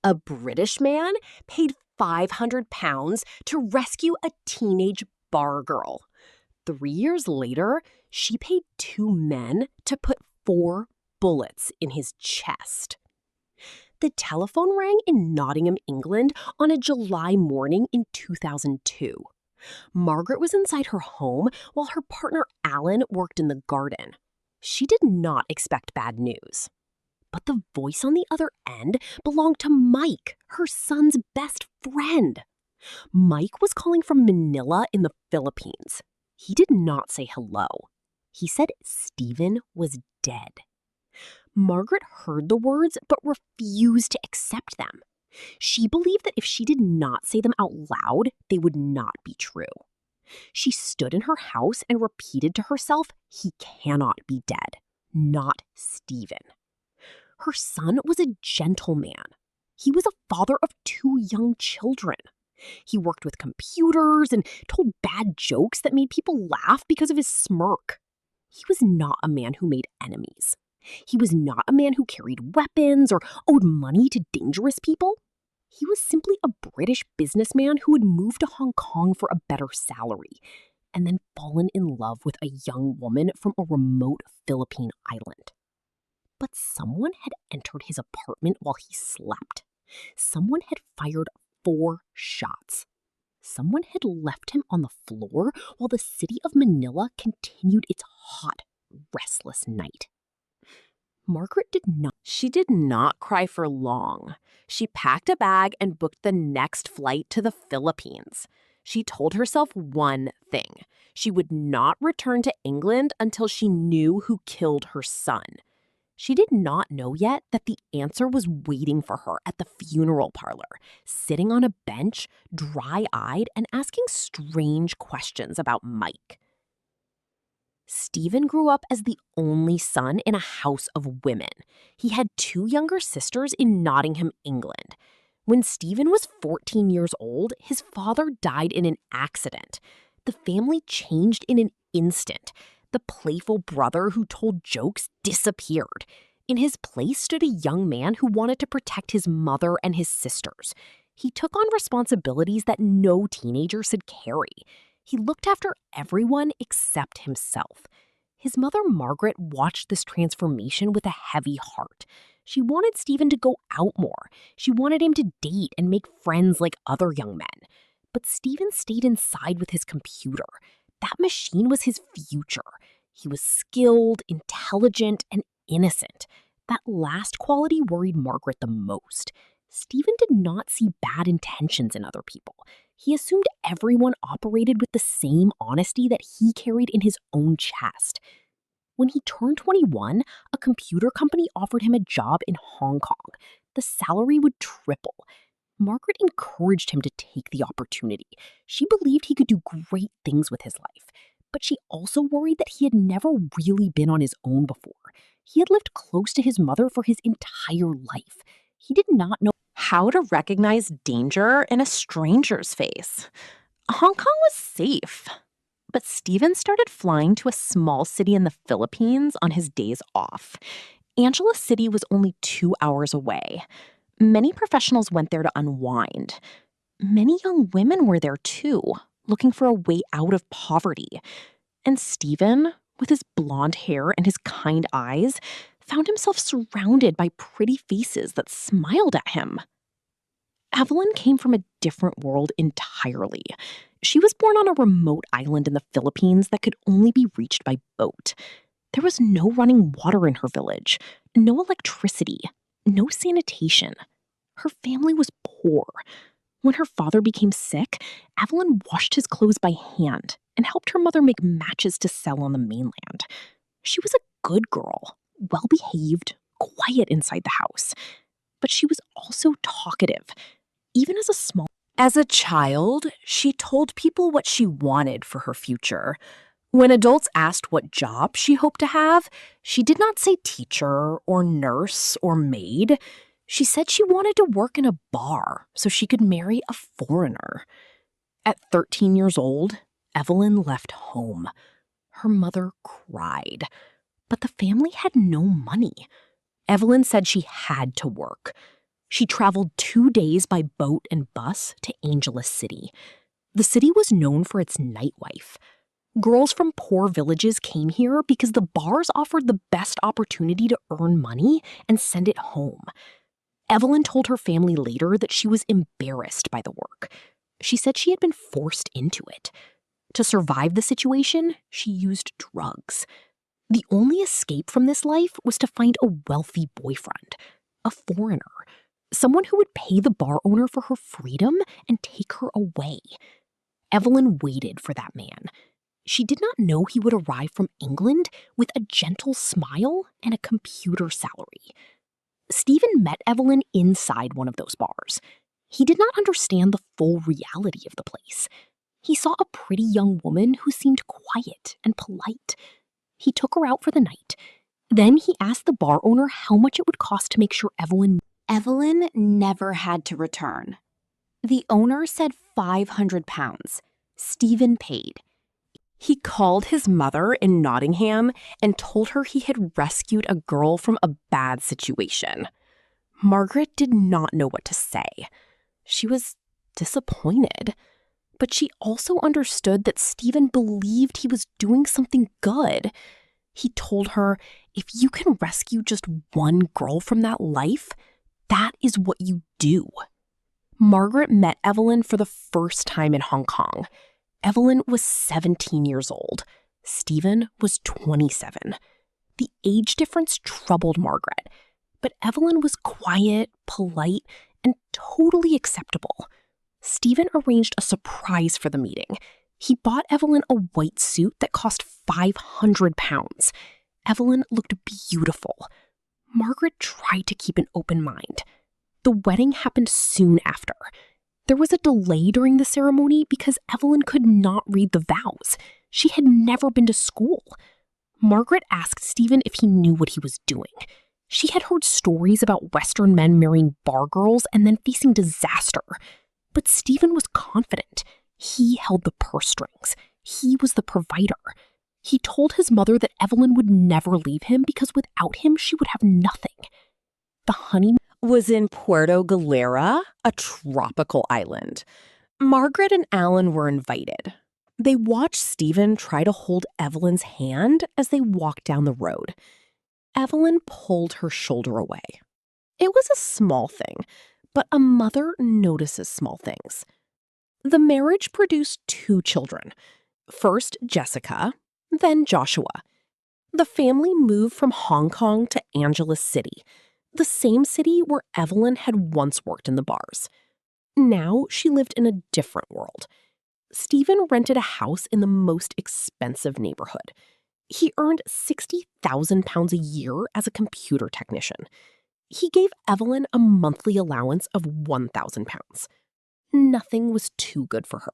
A British man paid £500 to rescue a teenage bar girl. 3 years later, she paid 2 men to put 4 bullets in his chest. The telephone rang in Nottingham, England on a July morning in 2002. Margaret was inside her home while her partner Alan worked in the garden. She did not expect bad news. But the voice on the other end belonged to Mike, her son's best friend. Mike was calling from Manila in the Philippines. He did not say hello. He said Stephen was dead. Margaret heard the words but refused to accept them. She believed that if she did not say them out loud, they would not be true. She stood in her house and repeated to herself, "He cannot be dead, not Stephen." Her son was a gentleman. He was a father of 2 young children. He worked with computers and told bad jokes that made people laugh because of his smirk. He was not a man who made enemies. He was not a man who carried weapons or owed money to dangerous people. He was simply a British businessman who had moved to Hong Kong for a better salary and then fallen in love with a young woman from a remote Philippine island. But someone had entered his apartment while he slept. Someone had fired 4 shots. Someone had left him on the floor while the city of Manila continued its hot, restless night. Margaret did not cry for long. She packed a bag and booked the next flight to the Philippines. She told herself one thing. She would not return to England until she knew who killed her son. She did not know yet that the answer was waiting for her at the funeral parlor, sitting on a bench, dry-eyed, and asking strange questions about Mike. Stephen grew up as the only son in a house of women. He had 2 younger sisters in Nottingham, England. When Stephen was 14 years old, his father died in an accident. The family changed in an instant. The playful brother who told jokes disappeared. In his place stood a young man who wanted to protect his mother and his sisters. He took on responsibilities that no teenager should carry. He looked after everyone except himself. His mother, Margaret, watched this transformation with a heavy heart. She wanted Stephen to go out more. She wanted him to date and make friends like other young men. But Stephen stayed inside with his computer. That machine was his future. He was skilled, intelligent, and innocent. That last quality worried Margaret the most. Stephen did not see bad intentions in other people. He assumed everyone operated with the same honesty that he carried in his own chest. When he turned 21, a computer company offered him a job in Hong Kong. The salary would triple. Margaret encouraged him to take the opportunity. She believed he could do great things with his life. But she also worried that he had never really been on his own before. He had lived close to his mother for his entire life. He did not know how to recognize danger in a stranger's face. Hong Kong was safe. But Stephen started flying to a small city in the Philippines on his days off. Angeles City was only 2 hours away. Many professionals went there to unwind. Many young women were there too, looking for a way out of poverty. And Stephen, with his blonde hair and his kind eyes, found himself surrounded by pretty faces that smiled at him. Evelyn came from a different world entirely. She was born on a remote island in the Philippines that could only be reached by boat. There was no running water in her village, no electricity, no sanitation. Her family was poor. When her father became sick, Evelyn washed his clothes by hand and helped her mother make matches to sell on the mainland. She was a good girl, well-behaved, quiet inside the house. But she was also talkative. Even as a child, she told people what she wanted for her future. When adults asked what job she hoped to have, she did not say teacher or nurse or maid. She said she wanted to work in a bar so she could marry a foreigner. At 13 years old, Evelyn left home. Her mother cried, but the family had no money. Evelyn said she had to work. She traveled 2 days by boat and bus to Angeles City. The city was known for its nightlife. Girls from poor villages came here because the bars offered the best opportunity to earn money and send it home. Evelyn told her family later that she was embarrassed by the work. She said she had been forced into it. To survive the situation, she used drugs. The only escape from this life was to find a wealthy boyfriend, a foreigner, someone who would pay the bar owner for her freedom and take her away. Evelyn waited for that man. She did not know he would arrive from England with a gentle smile and a computer salary. Stephen met Evelyn inside one of those bars. He did not understand the full reality of the place. He saw a pretty young woman who seemed quiet and polite. He took her out for the night. Then he asked the bar owner how much it would cost to make sure Evelyn never had to return. The owner said £500. Stephen paid. He called his mother in Nottingham and told her he had rescued a girl from a bad situation. Margaret did not know what to say. She was disappointed, but she also understood that Stephen believed he was doing something good. He told her, if you can rescue just one girl from that life, that is what you do. Margaret met Evelyn for the first time in Hong Kong. Evelyn was 17 years old. Stephen was 27. The age difference troubled Margaret, but Evelyn was quiet, polite, and totally acceptable. Stephen arranged a surprise for the meeting. He bought Evelyn a white suit that cost £500. Evelyn looked beautiful. Margaret tried to keep an open mind. The wedding happened soon after. There was a delay during the ceremony because Evelyn could not read the vows. She had never been to school. Margaret asked Stephen if he knew what he was doing. She had heard stories about Western men marrying bar girls and then facing disaster. But Stephen was confident. He held the purse strings. He was the provider. He told his mother that Evelyn would never leave him because without him she would have nothing. The honeymoon was in Puerto Galera, a tropical island. Margaret and Alan were invited. They watched Stephen try to hold Evelyn's hand as they walked down the road. Evelyn pulled her shoulder away. It was a small thing, but a mother notices small things. The marriage produced 2 children. First Jessica, then Joshua. The family moved from Hong Kong to Angeles City, the same city where Evelyn had once worked in the bars. Now she lived in a different world. Stephen rented a house in the most expensive neighborhood. He earned £60,000 a year as a computer technician. He gave Evelyn a monthly allowance of £1,000. Nothing was too good for her.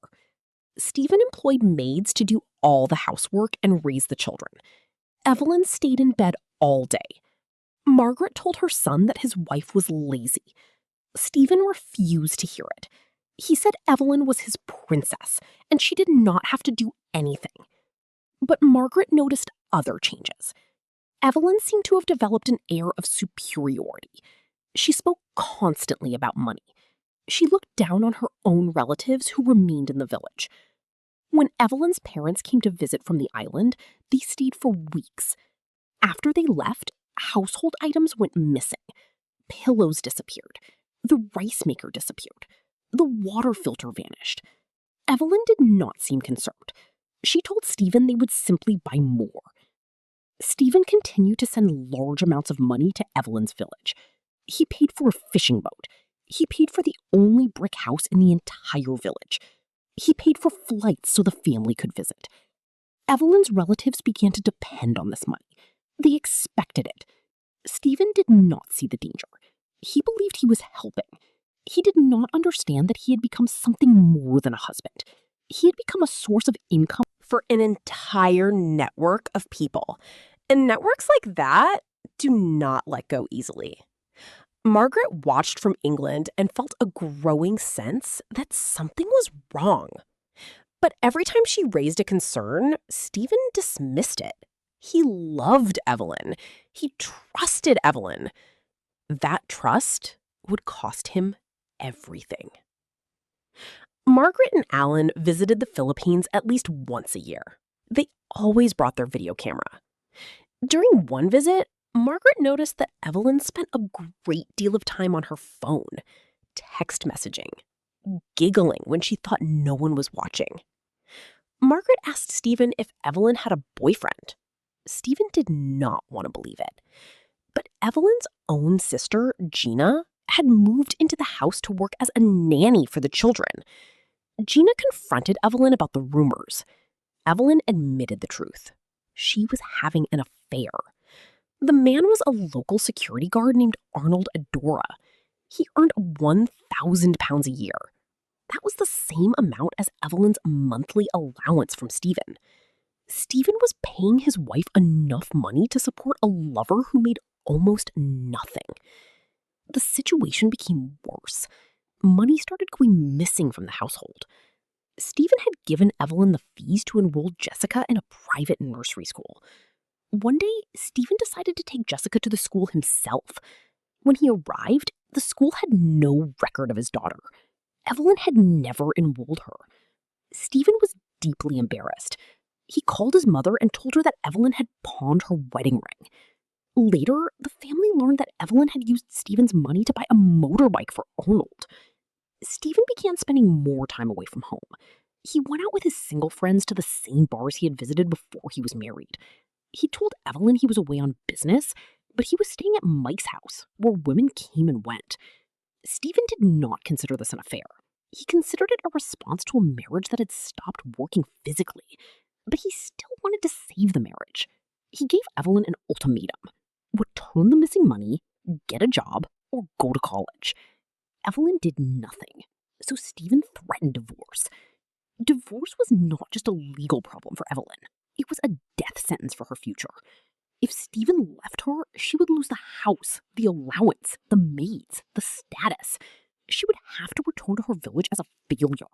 Stephen employed maids to do all the housework and raise the children. Evelyn stayed in bed all day. Margaret told her son that his wife was lazy. Stephen refused to hear it. He said Evelyn was his princess, and she did not have to do anything. But Margaret noticed other changes. Evelyn seemed to have developed an air of superiority. She spoke constantly about money. She looked down on her own relatives who remained in the village. When Evelyn's parents came to visit from the island, they stayed for weeks. After they left, household items went missing. Pillows disappeared. The rice maker disappeared. The water filter vanished. Evelyn did not seem concerned. She told Stephen they would simply buy more. Stephen continued to send large amounts of money to Evelyn's village. He paid for a fishing boat. He paid for the only brick house in the entire village. He paid for flights so the family could visit. Evelyn's relatives began to depend on this money. They expected it. Stephen did not see the danger. He believed he was helping. He did not understand that he had become something more than a husband. He had become a source of income for an entire network of people. And networks like that do not let go easily. Margaret watched from England and felt a growing sense that something was wrong. But every time she raised a concern, Stephen dismissed it. He loved Evelyn. He trusted Evelyn. That trust would cost him everything. Margaret and Alan visited the Philippines at least once a year. They always brought their video camera. During one visit, Margaret noticed that Evelyn spent a great deal of time on her phone, text messaging, giggling when she thought no one was watching. Margaret asked Stephen if Evelyn had a boyfriend. Stephen did not want to believe it. But Evelyn's own sister, Gina, had moved into the house to work as a nanny for the children. Gina confronted Evelyn about the rumors. Evelyn admitted the truth. She was having an affair. The man was a local security guard named Arnold Adora. He earned £1,000 a year. That was the same amount as Evelyn's monthly allowance from Stephen. Stephen was paying his wife enough money to support a lover who made almost nothing. The situation became worse. Money started going missing from the household. Stephen had given Evelyn the fees to enroll Jessica in a private nursery school. One day, Stephen decided to take Jessica to the school himself. When he arrived, the school had no record of his daughter. Evelyn had never enrolled her. Stephen was deeply embarrassed. He called his mother and told her that Evelyn had pawned her wedding ring. Later, the family learned that Evelyn had used Stephen's money to buy a motorbike for Arnold. Stephen began spending more time away from home. He went out with his single friends to the same bars he had visited before he was married. He told Evelyn he was away on business, but he was staying at Mike's house, where women came and went. Stephen did not consider this an affair. He considered it a response to a marriage that had stopped working physically, but he still wanted to save the marriage. He gave Evelyn an ultimatum: return the missing money, get a job, or go to college. Evelyn did nothing, so Stephen threatened divorce. Divorce was not just a legal problem for Evelyn. It was a death sentence for her future. If Stephen left her, she would lose the house, the allowance, the maids, the status. She would have to return to her village as a failure.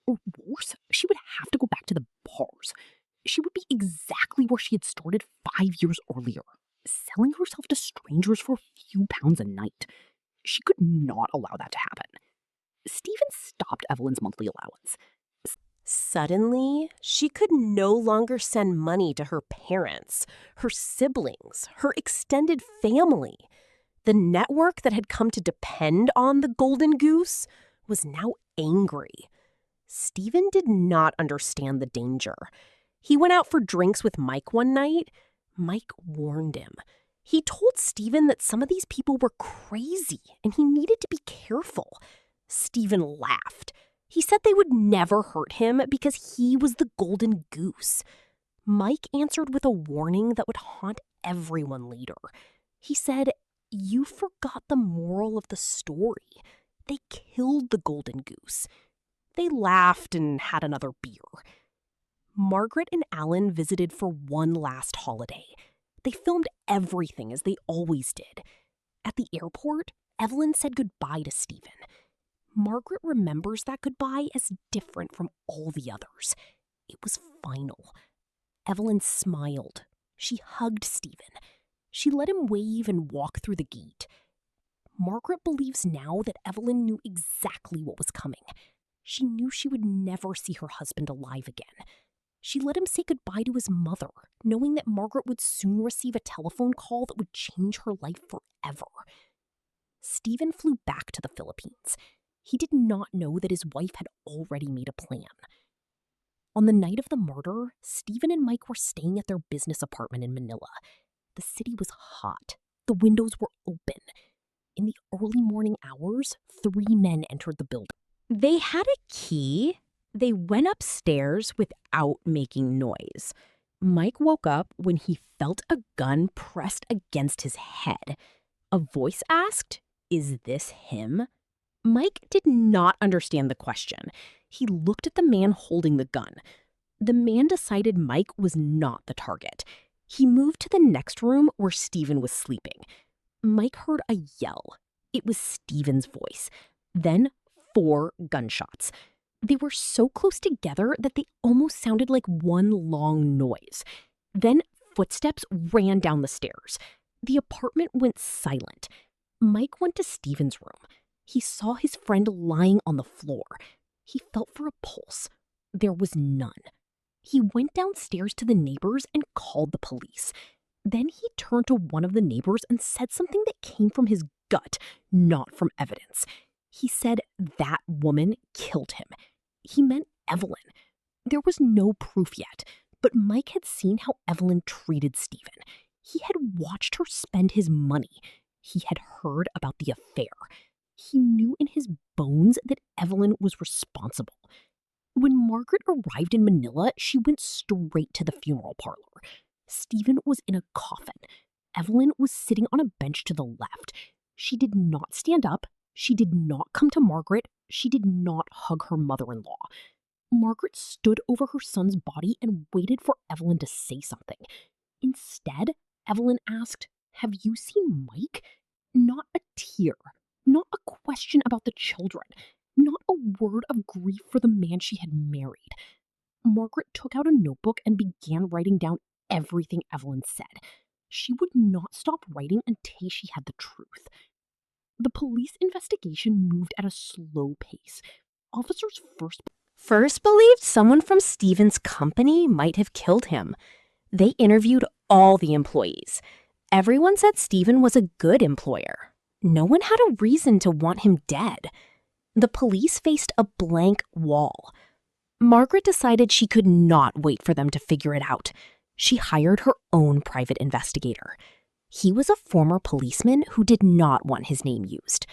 Or worse, she would have to go back to the bars. She would be exactly where she had started 5 years earlier, selling herself to strangers for a few pounds a night. She could not allow that to happen. Stephen stopped Evelyn's monthly allowance. Suddenly, she could no longer send money to her parents, her siblings, her extended family. The network that had come to depend on the golden goose was now angry. Stephen did not understand the danger. He went out for drinks with Mike one night. Mike warned him. He told Stephen that some of these people were crazy and he needed to be careful. Stephen laughed. He said they would never hurt him because he was the golden goose. Mike answered with a warning that would haunt everyone later. He said, "You forgot the moral of the story. They killed the golden goose." They laughed and had another beer. Margaret and Alan visited for one last holiday. They filmed everything as they always did. At the airport, Evelyn said goodbye to Stephen. Margaret remembers that goodbye as different from all the others. It was final. Evelyn smiled. She hugged Stephen. She let him wave and walk through the gate. Margaret believes now that Evelyn knew exactly what was coming. She knew she would never see her husband alive again. She let him say goodbye to his mother, knowing that Margaret would soon receive a telephone call that would change her life forever. Stephen flew back to the Philippines. He did not know that his wife had already made a plan. On the night of the murder, Stephen and Mike were staying at their business apartment in Manila. The city was hot. The windows were open. In the early morning hours, 3 men entered the building. They had a key. They went upstairs without making noise. Mike woke up when he felt a gun pressed against his head. A voice asked, "Is this him?" Mike did not understand the question. He looked at the man holding the gun. The man decided Mike was not the target. He moved to the next room where Stephen was sleeping. Mike heard a yell. It was Stephen's voice. Then 4 gunshots. They were so close together that they almost sounded like one long noise. Then footsteps ran down the stairs. The apartment went silent. Mike went to Stephen's room. He saw his friend lying on the floor. He felt for a pulse. There was none. He went downstairs to the neighbors and called the police. Then he turned to one of the neighbors and said something that came from his gut, not from evidence. He said that woman killed him. He meant Evelyn. There was no proof yet, but Mike had seen how Evelyn treated Stephen. He had watched her spend his money. He had heard about the affair. He knew in his bones that Evelyn was responsible. When Margaret arrived in Manila, she went straight to the funeral parlor. Stephen was in a coffin. Evelyn was sitting on a bench to the left. She did not stand up. She did not come to Margaret. She did not hug her mother-in-law. Margaret stood over her son's body and waited for Evelyn to say something. Instead, Evelyn asked, "Have you seen Mike?" Not a tear, not a question about the children, not a word of grief for the man she had married. Margaret took out a notebook and began writing down everything Evelyn said. She would not stop writing until she had the truth. The police investigation moved at a slow pace. Officers first believed someone from Stephen's company might have killed him. They interviewed all the employees. Everyone said Stephen was a good employer. No one had a reason to want him dead. The police faced a blank wall. Margaret decided she could not wait for them to figure it out. She hired her own private investigator. He was a former policeman who did not want his name used.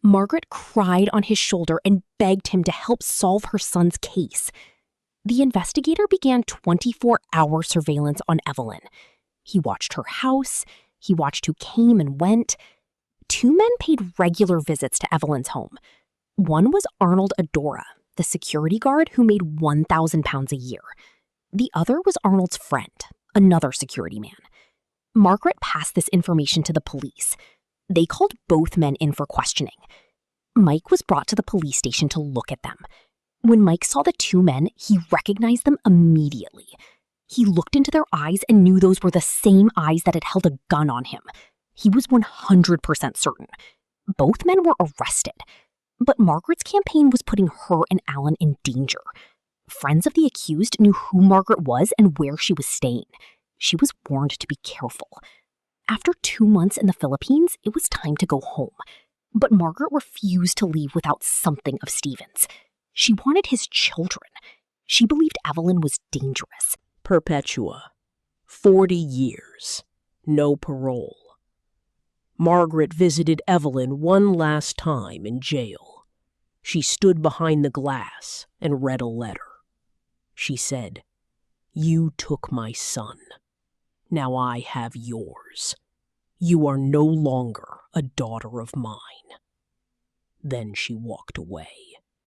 Margaret cried on his shoulder and begged him to help solve her son's case. The investigator began 24-hour surveillance on Evelyn. He watched her house. He watched who came and went. 2 men paid regular visits to Evelyn's home. One was Arnold Adora, the security guard who made £1,000 a year. The other was Arnold's friend, another security man. Margaret passed this information to the police. They called both men in for questioning. Mike was brought to the police station to look at them. When Mike saw the 2 men, he recognized them immediately. He looked into their eyes and knew those were the same eyes that had held a gun on him. He was 100% certain. Both men were arrested. But Margaret's campaign was putting her and Alan in danger. Friends of the accused knew who Margaret was and where she was staying. She was warned to be careful. After 2 months in the Philippines, it was time to go home. But Margaret refused to leave without something of Stephen's. She wanted his children. She believed Evelyn was dangerous. Perpetua. 40 years. No parole. Margaret visited Evelyn one last time in jail. She stood behind the glass and read a letter. She said, "You took my son. Now I have yours. You are no longer a daughter of mine." Then she walked away.